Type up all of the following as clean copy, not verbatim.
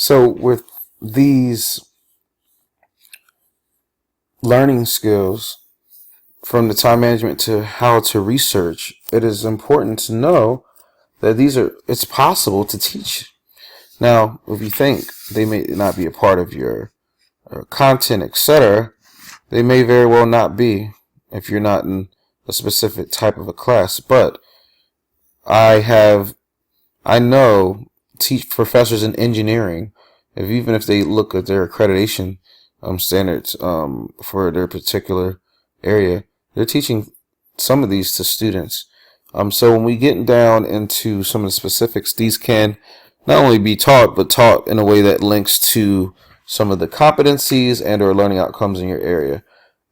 So with these learning skills, from the time management to how to research, it is important to know that it's possible to teach. Now, if you think they may not be a part of your content, etc., they may very well not be if you're not in a specific type of a class. But I know teach professors in engineering, even if they look at their accreditation standards for their particular area, they're teaching some of these to students. So when we get down into some of the specifics, these can not only be taught, but taught in a way that links to some of the competencies and or learning outcomes in your area.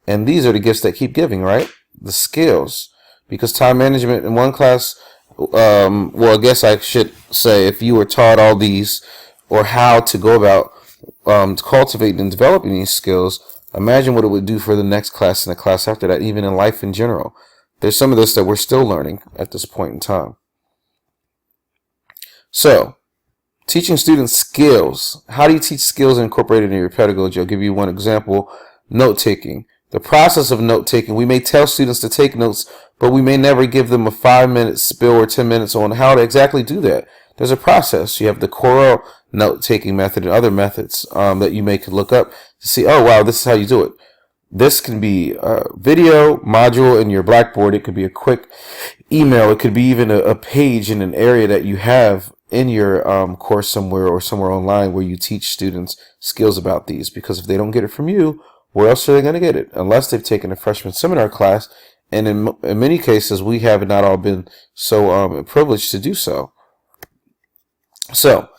And these are the gifts that keep giving, right? The skills. Because time management in one class, well, I guess I should say, if you were taught all these or how to go about cultivating and developing these skills, imagine what it would do for the next class and the class after that, even in life in general. There's some of this that we're still learning at this point in time. So, teaching students skills. How do you teach skills incorporated in your pedagogy? I'll give you one example. Note-taking. The process of note-taking. We may tell students to take notes, but we may never give them a 5-minute spill or 10 minutes on how to exactly do that. There's a process. You have the Corel note-taking method and other methods that you may could look up to see, oh, wow, this is how you do it. This can be a video module in your Blackboard. It could be a quick email. It could be even a page in an area that you have in your course somewhere or somewhere online where you teach students skills about these. Because if they don't get it from you, where else are they going to get it? Unless they've taken a freshman seminar class. And in many cases, we have not all been so privileged to do so. So,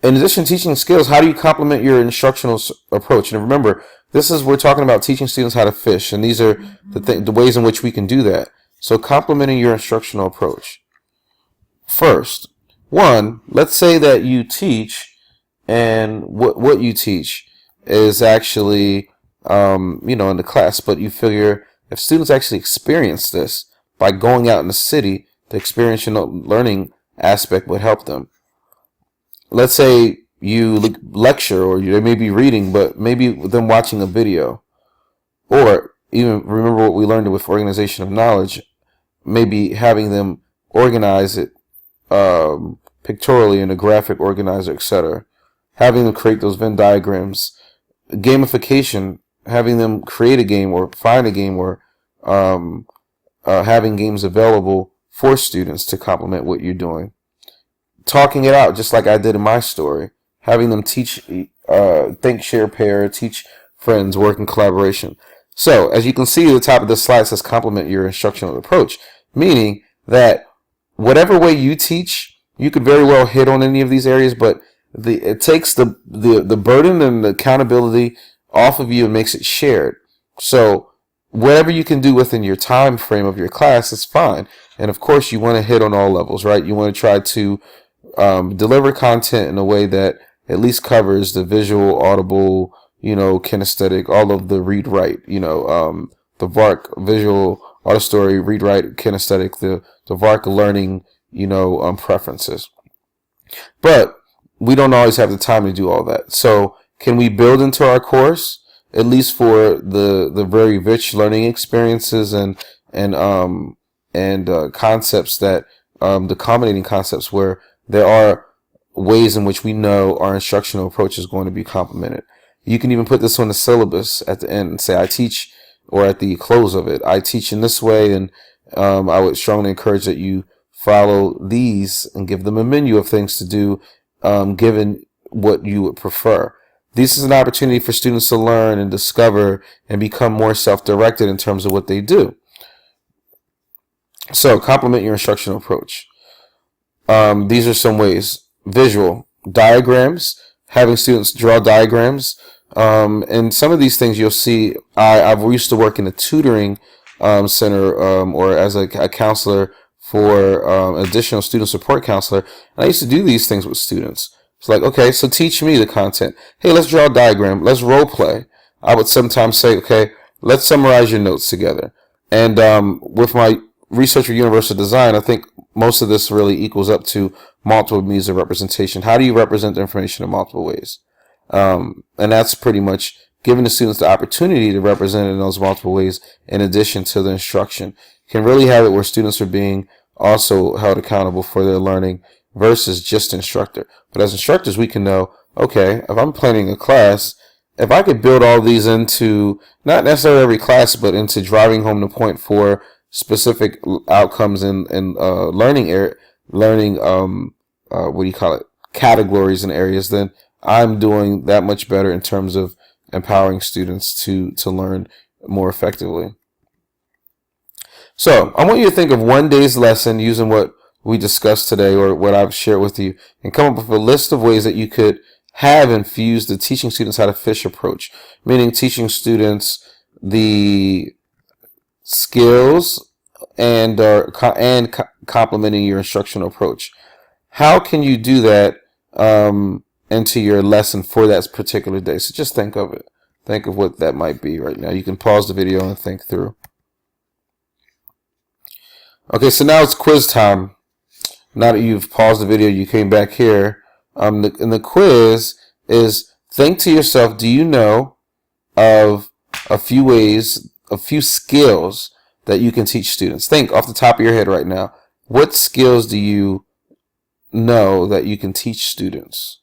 in addition to teaching skills, how do you complement your instructional approach? And remember, we're talking about teaching students how to fish, and these are the ways in which we can do that. So, complementing your instructional approach. First, one, let's say that you teach, and what you teach is actually, in the class, but you figure if students actually experience this by going out in the city, the experiential learning aspect would help them. Let's say you lecture, or they may be reading, but maybe them watching a video. Or even remember what we learned with organization of knowledge, maybe having them organize it pictorially in a graphic organizer, etc. Having them create those Venn diagrams. Gamification, having them create a game or find a game, or having games available for students to complement what you're doing. Talking it out, just like I did in my story. Having them teach, think, share, pair, teach friends, work in collaboration. So, as you can see at the top of the slide, it says complement your instructional approach, meaning that whatever way you teach, you could very well hit on any of these areas, but it takes the burden and the accountability off of you and makes it shared. So, whatever you can do within your time frame of your class is fine. And of course, you want to hit on all levels, right? You want to try to deliver content in a way that at least covers the visual, audible, kinesthetic, all of the read-write, the VARC, visual, auditory, read-write, kinesthetic, the VARC learning, preferences. But we don't always have the time to do all that. So can we build into our course, at least for the very rich learning experiences and concepts that, the accommodating concepts where there are ways in which we know our instructional approach is going to be complemented. You can even put this on the syllabus at the end and say, I teach, or at the close of it, I teach in this way, and I would strongly encourage that you follow these and give them a menu of things to do, given what you would prefer. This is an opportunity for students to learn and discover and become more self-directed in terms of what they do. So, complement your instructional approach. These are some ways. Visual, diagrams, having students draw diagrams. And some of these things you'll see, I've used to work in a tutoring center or as a counselor for additional student support counselor. And I used to do these things with students. It's like, okay, so teach me the content. Hey, let's draw a diagram. Let's role play. I would sometimes say, okay, let's summarize your notes together. And with my research for universal design, I think most of this really equals up to multiple means of representation. How do you represent the information in multiple ways? And that's pretty much giving the students the opportunity to represent it in those multiple ways in addition to the instruction. You can really have it where students are being also held accountable for their learning versus just instructor. But as instructors, we can know, okay, if I'm planning a class, if I could build all these into, not necessarily every class, but into driving home the point for specific outcomes in learning, categories and areas, then I'm doing that much better in terms of empowering students to learn more effectively. So I want you to think of one day's lesson using what we discussed today or what I've shared with you, and come up with a list of ways that you could have infused the teaching students how to fish approach, meaning teaching students the skills and complementing your instructional approach. How can you do that into your lesson for that particular day? So just think of it. Think of what that might be right now. You can pause the video and think through. Okay, so now it's quiz time. Now that you've paused the video, you came back here. And the quiz is, think to yourself, do you know of a few ways, a few skills that you can teach students? Think off the top of your head right now. What skills do you know that you can teach students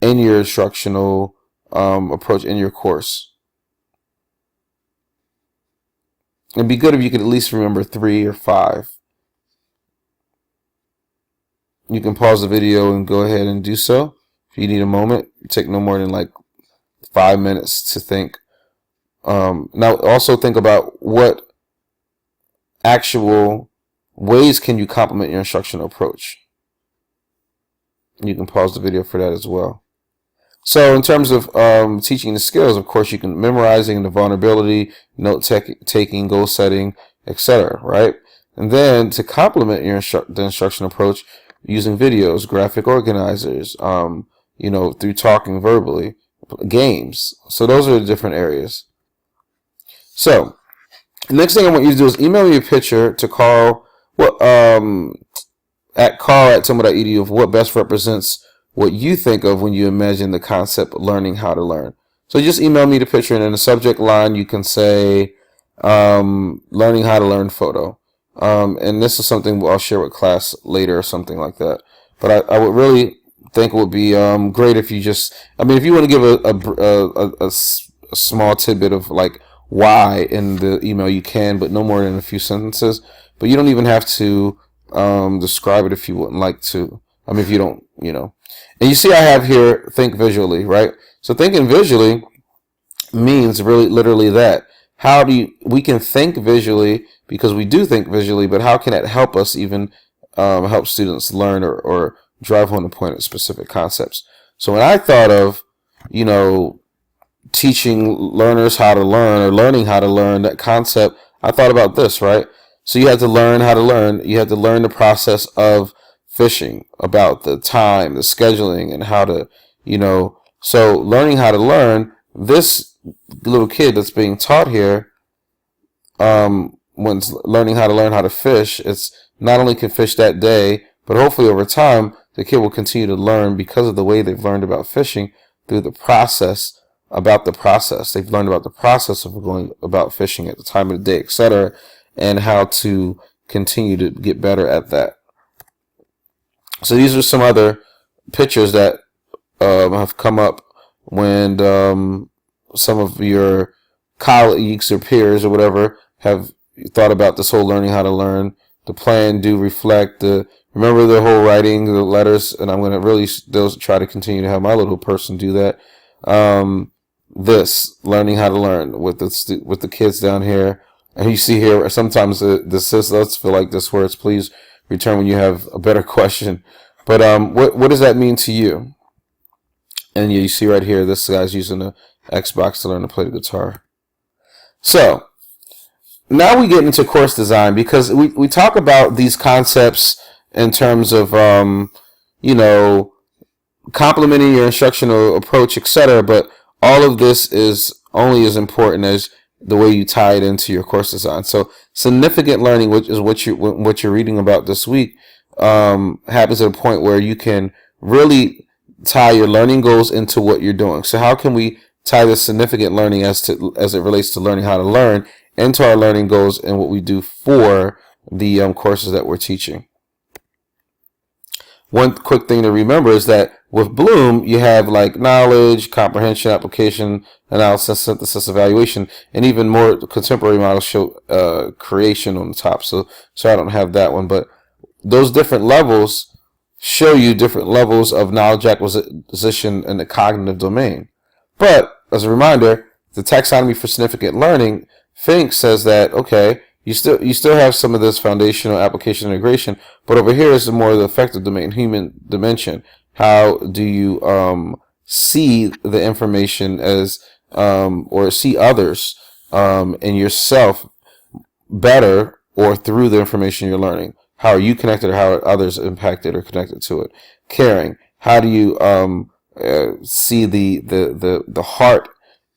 in your instructional approach in your course? It'd be good if you could at least remember 3 or 5. You can pause the video and go ahead and do so. If you need a moment, take no more than like 5 minutes to think. Now also think about what actual ways can you complement your instructional approach. You can pause the video for that as well. So in terms of teaching the skills, of course, you can memorizing the vulnerability, note taking, goal setting, etc. Right? And then to complement your the instruction approach, using videos, graphic organizers, through talking verbally, games. So those are the different areas. So the next thing I want you to do is email me a picture to Carl at carl@tumble.edu of what best represents what you think of when you imagine the concept of learning how to learn. So just email me the picture, and in the subject line you can say learning how to learn photo. And this is something I'll share with class later or something like that. But I would really think it would be great if you just, if you want to give a small tidbit of like why in the email, you can, but no more than a few sentences. But you don't even have to describe it if you wouldn't like to. If you don't, And you see I have here, think visually, right? So thinking visually means really literally that. We can think visually because we do think visually, but how can that help us even help students learn or drive home the point of specific concepts? So when I thought of, teaching learners how to learn or learning how to learn, that concept, I thought about this, right? So you had to learn how to learn. You had to learn the process of fishing, about the time, the scheduling, and how to, so learning how to learn, this little kid that's being taught here, when learning how to learn how to fish, it's not only can fish that day, but hopefully over time, the kid will continue to learn because of the way they've learned about fishing through the process, about the process. They've learned about the process of going about fishing at the time of the day, etc., and how to continue to get better at that. So these are some other pictures that have come up when some of your colleagues or peers or whatever have thought about this whole learning how to learn, the plan, do, reflect, remember the whole writing, the letters, and I'm going to really try to continue to have my little person do that. This, learning how to learn with the kids down here. And you see here, sometimes this says, let's fill like this words, please return when you have a better question. But what does that mean to you? And you see right here, this guy's using the Xbox to learn to play the guitar. So now we get into course design, because we talk about these concepts in terms of complementing your instructional approach, etc. But all of this is only as important as the way you tie it into your course design. So significant learning, which is what you're reading about this week, happens at a point where you can really tie your learning goals into what you're doing. So how can we tie this significant learning as it relates to learning how to learn into our learning goals and what we do for the courses that we're teaching? One quick thing to remember is that with Bloom, you have like knowledge, comprehension, application, analysis, synthesis, evaluation, and even more contemporary models show creation on the top. So I don't have that one, but those different levels show you different levels of knowledge acquisition in the cognitive domain. But as a reminder, the taxonomy for significant learning, Fink says that, okay, you still have some of this foundational application integration, but over here is the more the affective domain, human dimension. How do you see the information as or see others and yourself better or through the information you're learning? How are you connected, or how are others impacted or connected to it? Caring. How do you see the heart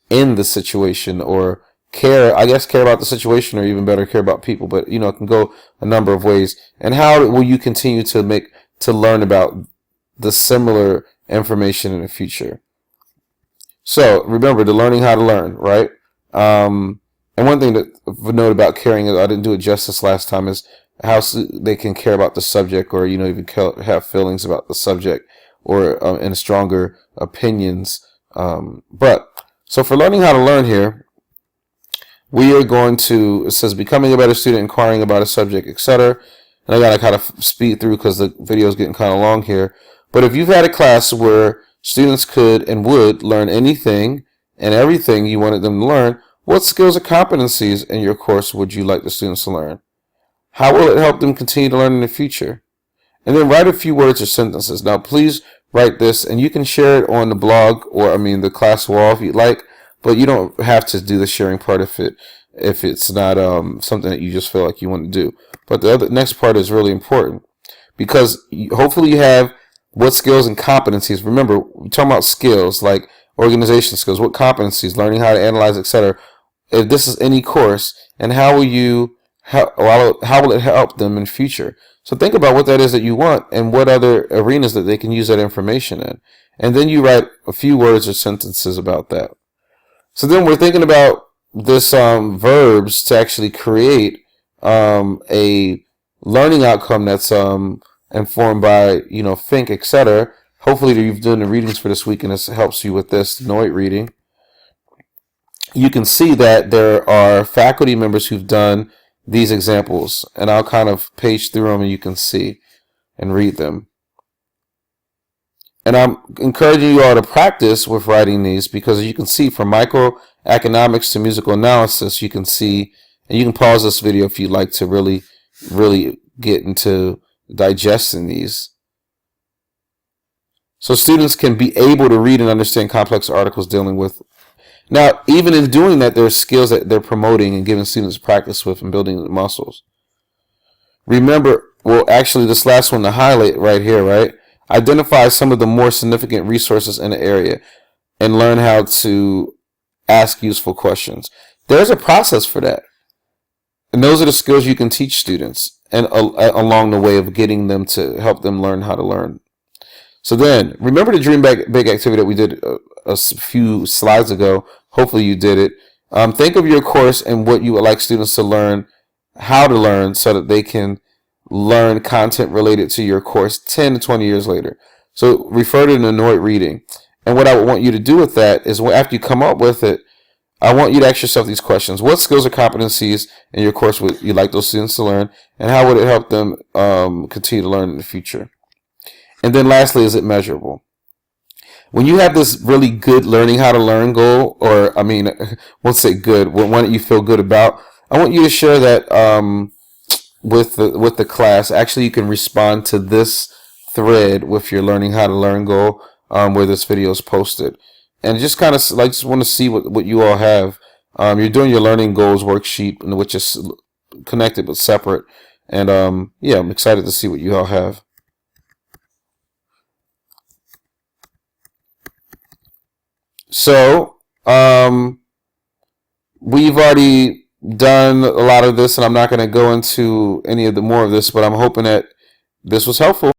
in the situation, or care about the situation, or even better, care about people? But it can go a number of ways. And how will you continue to learn about the similar information in the future? So remember, the learning how to learn, right? And one thing to note about caring, I didn't do it justice last time, is how they can care about the subject, or even have feelings about the subject, or in stronger opinions. But so for learning how to learn here, we are going to, it says becoming a better student, inquiring about a subject, etc. And I gotta kind of speed through because the video is getting kind of long here. But if you've had a class where students could and would learn anything and everything you wanted them to learn, what skills or competencies in your course would you like the students to learn? How will it help them continue to learn in the future? And then write a few words or sentences. Now, please write this, and you can share it on the blog, or the class wall if you'd like. But you don't have to do the sharing part if it's not something that you just feel like you want to do. But the next part is really important, because hopefully you have what skills and competencies. Remember, we're talking about skills like organization skills. What competencies? Learning how to analyze, etc. If this is any course, and how will it help them in the future? So think about what that is that you want, and what other arenas that they can use that information in. And then you write a few words or sentences about that. So then we're thinking about this verbs to actually create a learning outcome that's informed by Fink, etc. Hopefully you've done the readings for this week, and this helps you with this Noit reading. You can see that there are faculty members who've done these examples, and I'll kind of page through them and you can see and read them. And I'm encouraging you all to practice with writing these, because you can see from microeconomics to musical analysis, you can see, and you can pause this video if you'd like to really, really get into digesting these. So students can be able to read and understand complex articles dealing with. Now, even in doing that, there are skills that they're promoting and giving students practice with and building the muscles. Remember, well, actually, this last one to highlight right here, right? Identify some of the more significant resources in the area and learn how to ask useful questions. There's a process for that. And those are the skills you can teach students, and along the way of getting them to help them learn how to learn. So then, remember the Dream Big activity that we did a few slides ago. Hopefully you did it. Think of your course and what you would like students to learn, how to learn, so that they can learn content related to your course 10 to 20 years later. So refer to the Noit reading. And what I would want you to do with that is, after you come up with it, I want you to ask yourself these questions. What skills or competencies in your course would you like those students to learn, and how would it help them continue to learn in the future? And then lastly, is it measurable? When you have this really good learning how to learn goal, or let's say good, one that you feel good about, I want you to share that with the class. Actually, you can respond to this thread with your learning how to learn goal where this video is posted. And just kind of just want to see what you all have. You're doing your learning goals worksheet, which is connected but separate. And yeah, I'm excited to see what you all have. So we've already done a lot of this, and I'm not going to go into any of the more of this, but I'm hoping that This was helpful.